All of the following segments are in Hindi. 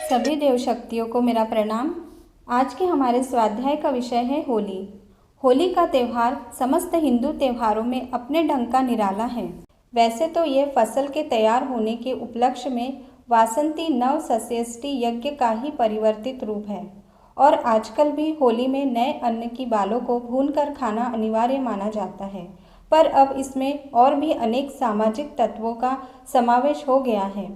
सभी देव शक्तियों को मेरा प्रणाम। आज के हमारे स्वाध्याय का विषय है होली। होली का त्यौहार समस्त हिंदू त्योहारों में अपने ढंग का निराला है। वैसे तो ये फसल के तैयार होने के उपलक्ष्य में वासंती नव सस्यष्टि यज्ञ का ही परिवर्तित रूप है और आजकल भी होली में नए अन्न की बालों को भूनकर खाना अनिवार्य माना जाता है। पर अब इसमें और भी अनेक सामाजिक तत्वों का समावेश हो गया है।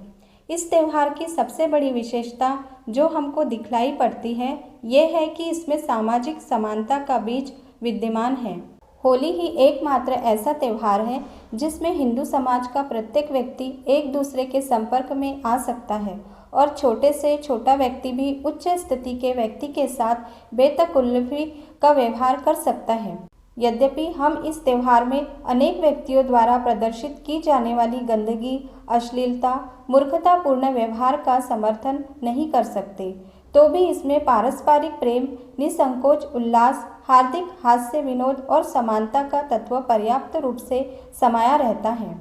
इस त्यौहार की सबसे बड़ी विशेषता जो हमको दिखलाई पड़ती है ये है कि इसमें सामाजिक समानता का बीज विद्यमान है। होली ही एकमात्र ऐसा त्यौहार है जिसमें हिंदू समाज का प्रत्येक व्यक्ति एक दूसरे के संपर्क में आ सकता है और छोटे से छोटा व्यक्ति भी उच्च स्थिति के व्यक्ति के साथ बेतकल्लुफी का व्यवहार कर सकता है। यद्यपि हम इस त्यौहार में अनेक व्यक्तियों द्वारा प्रदर्शित की जाने वाली गंदगी, अश्लीलता, मूर्खतापूर्ण व्यवहार का समर्थन नहीं कर सकते, तो भी इसमें पारस्परिक प्रेम, निसंकोच उल्लास, हार्दिक हास्य विनोद और समानता का तत्व पर्याप्त रूप से समाया रहता है।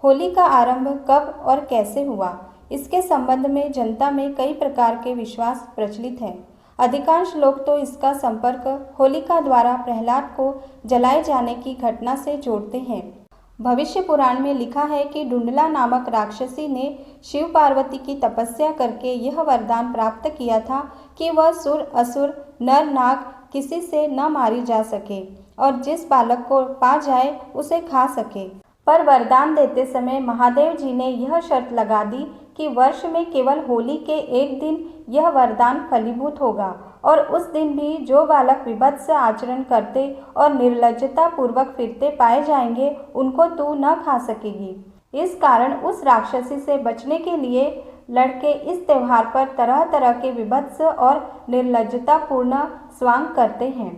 होली का आरंभ कब और कैसे हुआ, इसके संबंध में जनता में कई प्रकार के विश्वास प्रचलित हैं। अधिकांश लोग तो इसका संपर्क होलिका द्वारा प्रहलाद को जलाए जाने की घटना से जोड़ते हैं। भविष्य पुराण में लिखा है कि डुंडला नामक राक्षसी ने शिव पार्वती की तपस्या करके यह वरदान प्राप्त किया था कि वह सुर असुर नर नाग किसी से न मारी जा सके और जिस बालक को पा जाए उसे खा सके। पर वरदान देते समय महादेव जी ने यह शर्त लगा दी कि वर्ष में केवल होली के एक दिन यह वरदान फलीभूत होगा और उस दिन भी जो बालक विभत्स आचरण करते और निर्लज्जता पूर्वक फिरते पाए जाएंगे उनको तू न खा सकेगी। इस कारण उस राक्षसी से बचने के लिए लड़के इस त्यौहार पर तरह तरह के विभत्स और निर्लज्जतापूर्ण स्वांग करते हैं।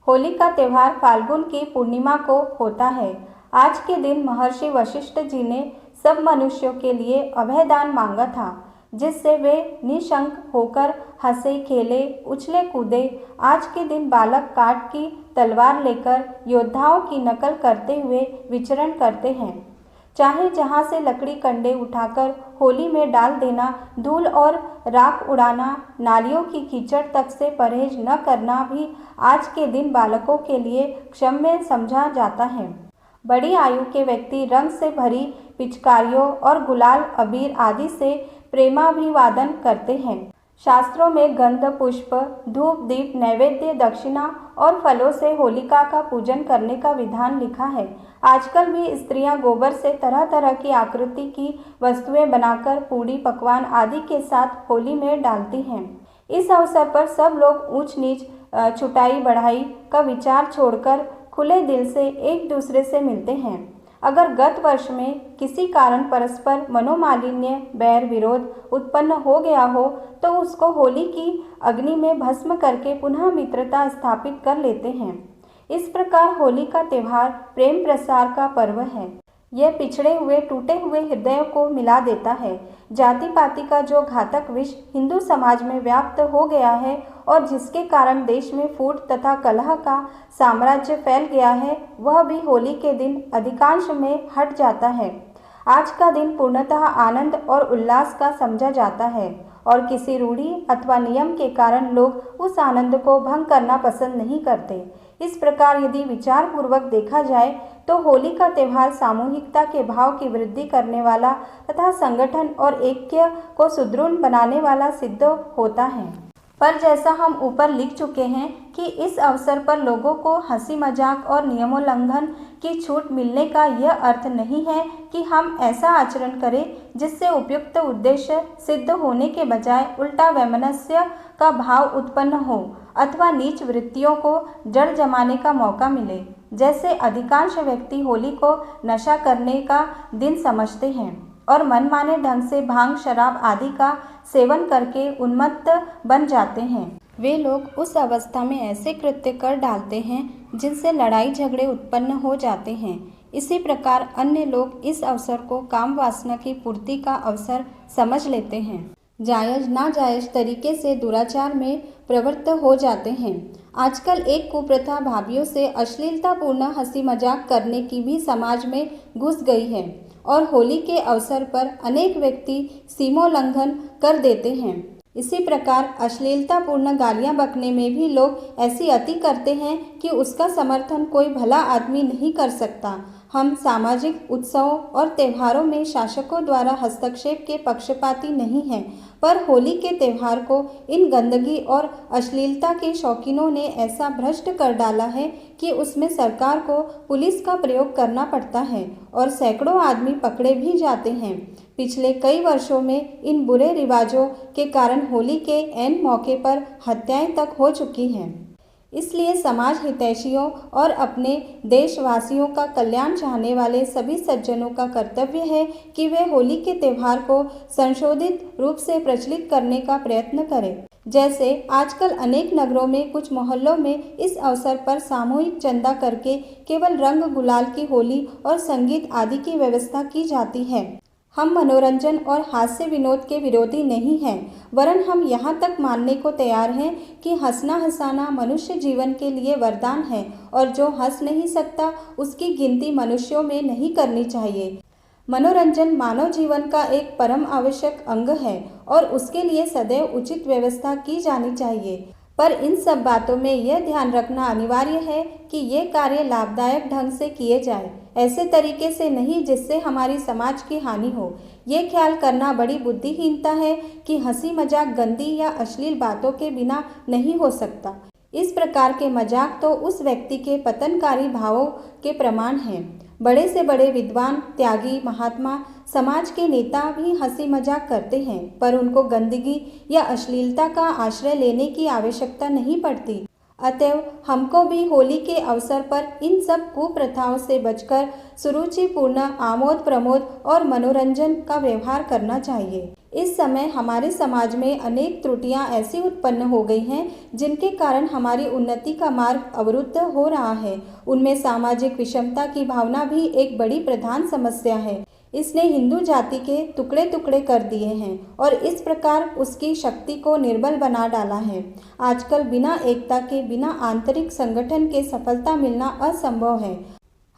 होली का त्यौहार फाल्गुन की पूर्णिमा को होता है। आज के दिन महर्षि वशिष्ठ जी ने सब मनुष्यों के लिए अभयदान मांगा था, जिससे वे निशंक होकर हंसे खेले उछले कूदे। आज के दिन बालक काठ की तलवार लेकर योद्धाओं की नकल करते हुए विचरण करते हैं। चाहे जहां से लकड़ी कंडे उठाकर होली में डाल देना, धूल और राख उड़ाना, नालियों की कीचड़ तक से परहेज न करना भी आज के दिन बालकों के लिए क्षम्य समझा जाता है। बड़ी आयु के व्यक्ति रंग से भरी पिचकारियों और गुलाल अबीर आदि से प्रेमाभिवादन करते हैं। शास्त्रों में गंध पुष्प धूप दीप नैवेद्य दक्षिणा और फलों से होलिका का पूजन करने का विधान लिखा है। आजकल भी स्त्रियां गोबर से तरह तरह की आकृति की वस्तुएं बनाकर पूड़ी पकवान आदि के साथ होली में डालती हैं। इस अवसर पर सब लोग ऊंच नीच छुटाई बढ़ाई का विचार छोड़कर खुले दिल से एक दूसरे से मिलते हैं। अगर गत वर्ष में किसी कारण परस्पर मनोमालिन्य बैर विरोध उत्पन्न हो गया हो तो उसको होली की अग्नि में भस्म करके पुनः मित्रता स्थापित कर लेते हैं। इस प्रकार होली का त्यौहार प्रेम प्रसार का पर्व है। यह पिछड़े हुए टूटे हुए हृदयों को मिला देता है। जाति पाति का जो घातक विष हिंदू समाज में व्याप्त हो गया है और जिसके कारण देश में फूट तथा कलह का साम्राज्य फैल गया है, वह भी होली के दिन अधिकांश में हट जाता है। आज का दिन पूर्णतः आनंद और उल्लास का समझा जाता है और किसी रूढ़ी अथवा नियम के कारण लोग उस आनंद को भंग करना पसंद नहीं करते। इस प्रकार यदि विचार पूर्वक देखा जाए तो होली का त्यौहार सामूहिकता के भाव की वृद्धि करने वाला तथा संगठन और ऐक्य को सुदृढ़ बनाने वाला सिद्ध होता है। पर जैसा हम ऊपर लिख चुके हैं कि इस अवसर पर लोगों को हंसी मजाक और नियमोल्लंघन की छूट मिलने का यह अर्थ नहीं है कि हम ऐसा आचरण करें जिससे उपयुक्त उद्देश्य सिद्ध होने के बजाय उल्टा वैमनस्य का भाव उत्पन्न हो अथवा नीच वृत्तियों को जड़ जमाने का मौका मिले। जैसे अधिकांश व्यक्ति होली को नशा करने का दिन समझते हैं और मनमाने ढंग से भांग शराब आदि का सेवन करके उन्मत्त बन जाते हैं। वे लोग उस अवस्था में ऐसे कृत्य कर डालते हैं जिनसे लड़ाई झगड़े उत्पन्न हो जाते हैं। इसी प्रकार अन्य लोग इस अवसर को काम वासना की पूर्ति का अवसर समझ लेते हैं। जायज नाजायज तरीके से दुराचार में प्रवृत्त हो जाते हैं। आजकल एक कुप्रथा भाभीियों से अश्लीलतापूर्ण हंसी मजाक करने की भी समाज में घुस गई है और होली के अवसर पर अनेक व्यक्ति सीमोल्लंघन कर देते हैं। इसी प्रकार अश्लीलतापूर्ण गालियां बकने में भी लोग ऐसी अति करते हैं कि उसका समर्थन कोई भला आदमी नहीं कर सकता। हम सामाजिक उत्सवों और त्योहारों में शासकों द्वारा हस्तक्षेप के पक्षपाती नहीं हैं, पर होली के त्यौहार को इन गंदगी और अश्लीलता के शौकीनों ने ऐसा भ्रष्ट कर डाला है कि उसमें सरकार को पुलिस का प्रयोग करना पड़ता है और सैकड़ों आदमी पकड़े भी जाते हैं। पिछले कई वर्षों में इन बुरे रिवाजों के कारण होली के ऐन मौके पर हत्याएं तक हो चुकी हैं। इसलिए समाज हितैषियों और अपने देशवासियों का कल्याण चाहने वाले सभी सज्जनों का कर्तव्य है कि वे होली के त्यौहार को संशोधित रूप से प्रचलित करने का प्रयत्न करें। जैसे आजकल अनेक नगरों में कुछ मोहल्लों में इस अवसर पर सामूहिक चंदा करके केवल रंग गुलाल की होली और संगीत आदि की व्यवस्था की जाती है। हम मनोरंजन और हास्य विनोद के विरोधी नहीं हैं, वरन हम यहाँ तक मानने को तैयार हैं कि हंसना हंसाना मनुष्य जीवन के लिए वरदान है और जो हंस नहीं सकता उसकी गिनती मनुष्यों में नहीं करनी चाहिए। मनोरंजन मानव जीवन का एक परम आवश्यक अंग है और उसके लिए सदैव उचित व्यवस्था की जानी चाहिए। पर इन सब बातों में यह ध्यान रखना अनिवार्य है कि ये कार्य लाभदायक ढंग से किए जाए, ऐसे तरीके से नहीं जिससे हमारी समाज की हानि हो। ये ख्याल करना बड़ी बुद्धिहीनता है कि हंसी मजाक गंदी या अश्लील बातों के बिना नहीं हो सकता। इस प्रकार के मजाक तो उस व्यक्ति के पतनकारी भावों के प्रमाण हैं। बड़े से बड़े विद्वान, त्यागी, महात्मा, समाज के नेता भी हंसी मजाक करते हैं, पर उनको गंदगी या अश्लीलता का आश्रय लेने की आवश्यकता नहीं पड़ती। अतएव हमको भी होली के अवसर पर इन सब कुप्रथाओं से बचकर सुरुचिपूर्ण आमोद प्रमोद और मनोरंजन का व्यवहार करना चाहिए। इस समय हमारे समाज में अनेक त्रुटियां ऐसी उत्पन्न हो गई हैं जिनके कारण हमारी उन्नति का मार्ग अवरुद्ध हो रहा है। उनमें सामाजिक विषमता की भावना भी एक बड़ी प्रधान समस्या है। इसने हिंदू जाति के टुकड़े टुकड़े कर दिए हैं और इस प्रकार उसकी शक्ति को निर्बल बना डाला है। आजकल बिना एकता के, बिना आंतरिक संगठन के सफलता मिलना असंभव है।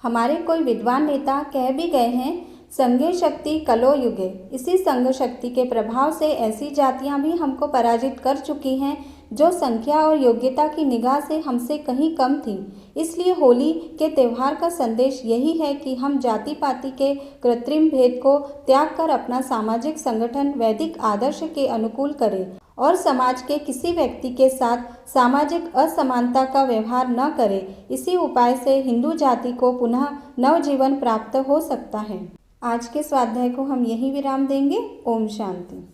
हमारे कोई विद्वान नेता कह भी गए हैं, संघे शक्ति कलो युगे। इसी संघ शक्ति के प्रभाव से ऐसी जातियां भी हमको पराजित कर चुकी हैं जो संख्या और योग्यता की निगाह से हमसे कहीं कम थी। इसलिए होली के त्यौहार का संदेश यही है कि हम जाति पाति के कृत्रिम भेद को त्याग कर अपना सामाजिक संगठन वैदिक आदर्श के अनुकूल करें और समाज के किसी व्यक्ति के साथ सामाजिक असमानता का व्यवहार न करें। इसी उपाय से हिंदू जाति को पुनः नवजीवन प्राप्त हो सकता है। आज के स्वाध्याय को हम यहीं विराम देंगे। ओम शांति।